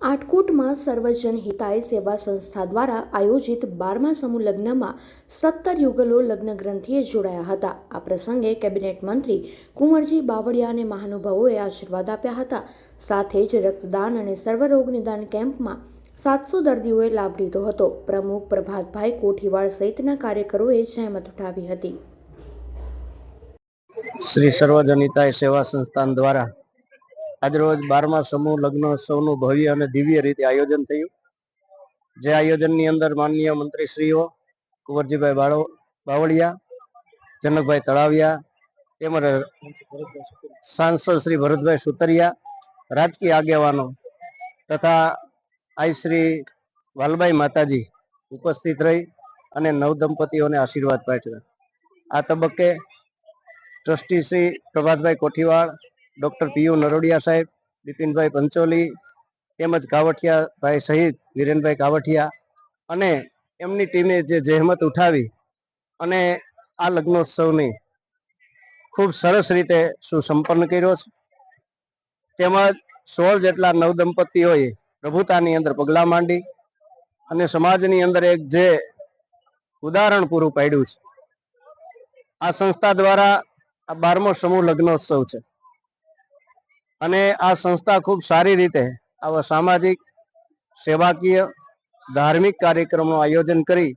આટકોટમાં સર્વજન હિતાય સેવા સંસ્થા દ્વારા આયોજિત 12મા સમૂહ લગ્નમાં 17 યુગલો લગ્ન ગ્રંથિએ જોડાયા હતા। આ પ્રસંગે કેબિનેટ મંત્રી કુંવરજી બાવળિયા અને મહાનુભાવોએ આશીર્વાદ આપ્યા હતા। સાથે જ રક્તદાન અને સર્વરોગ નિદાન કેમ્પમાં 700 દર્દીઓએ લાભ લીધો હતો। પ્રમુખ પ્રભાતભાઈ કોઠીવાડ સહિતના કાર્યકરોએ જહેમત ઉઠાવી હતી। શ્રી સર્વજન હિતાય સેવા સંસ્થાન દ્વારા આજરોજ 12મા સમૂહ લગ્નોત્સવનું ભવ્ય અને દિવ્ય રીતે આયોજન થયું। જે આયોજનની અંદર માનનીય મંત્રીશ્રીઓ કુંવરજીભાઈ બાવળિયા, જનકભાઈ તળાવિયા તેમજ સાંસદ શ્રી ભરતભાઈ સુતરિયા, રાજકીય આગેવાનો તથા આઈ શ્રી વાલબાઈ માતાજી ઉપસ્થિત રહી અને નવદંપતીઓને આશીર્વાદ પાઠવ્યા। આ તબક્કે ટ્રસ્ટી શ્રી પ્રભાતભાઈ કોઠીવાડ, ડોક્ટર પીયુ નરોડિયા સાહેબ, બિપિનભાઈ પંચોલી તેમજ કાવઠિયા ભાઈ સહિત વિરેનભાઈ કાવઠિયા અને એમની ટીમે જે જહેમત ઉઠાવી અને આ લગ્નોત્સવને ખૂબ સરસ રીતે સુસંપન્ન કર્યો છે। તેમજ 16 જેટલા નવદંપતીઓએ પ્રભુતાની અંદર પગલાં માંડી અને સમાજની અંદર એક જે ઉદાહરણ પૂરું પાડ્યું છે। આ સંસ્થા દ્વારા આ 12મો સમૂહ લગ્નોત્સવ છે અને આ સંસ્થા ખૂબ સારી રીતે આવા સામાજિક, સેવાકીય, ધાર્મિક કાર્યક્રમનું આયોજન કરી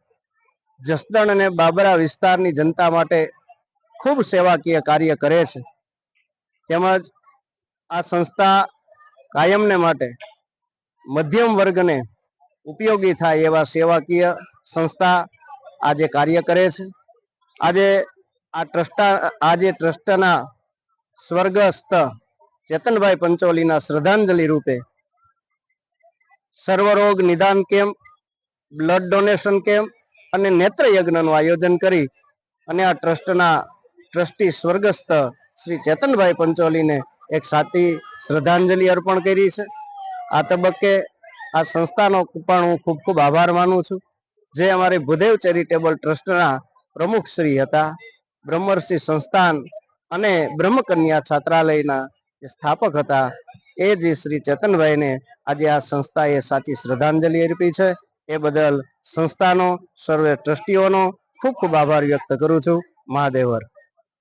જસદણ અને બાબરા વિસ્તારની જનતા માટે ખૂબ સેવાકીય કાર્ય કરે છે। તેમજ આ સંસ્થા કાયમને માટે મધ્યમ વર્ગને ઉપયોગી થાય એવા સેવાકીય સંસ્થા આજે કાર્ય કરે છે। આજે ટ્રસ્ટના સ્વર્ગસ્થ ચેતનભાઈ પંચોલીના શ્રદ્ધાંજલિ રૂપે સર્વરોગ નિદાન કેમ્પ, બ્લડ ડોનેશન કેમ્પ અને નેત્ર યજ્ઞનું આયોજન કરી અને આ ટ્રસ્ટના ટ્રસ્ટી સ્વર્ગસ્થ શ્રી ચેતનભાઈ પંચોલીને એક સાચી શ્રદ્ધાંજલિ અર્પણ કરી છે। આ તબક્કે આ સંસ્થાનો પણ હું ખૂબ ખૂબ આભાર માનું છું। જે અમારી ભૂદેવ ચેરિટેબલ ટ્રસ્ટના પ્રમુખ શ્રી હતા, બ્રહ્મર્ષિ સંસ્થાન અને બ્રહ્મકન્યા છાત્રાલયના જે સ્થાપક હતા એ જે શ્રી ચેતનભાઈને આજે આ સંસ્થાએ સાચી શ્રદ્ધાંજલિ અર્પી છે। એ બદલ સંસ્થાનો, સર્વે ટ્રસ્ટીઓનો ખૂબ ખૂબ આભાર વ્યક્ત કરું છું। મહાદેવર।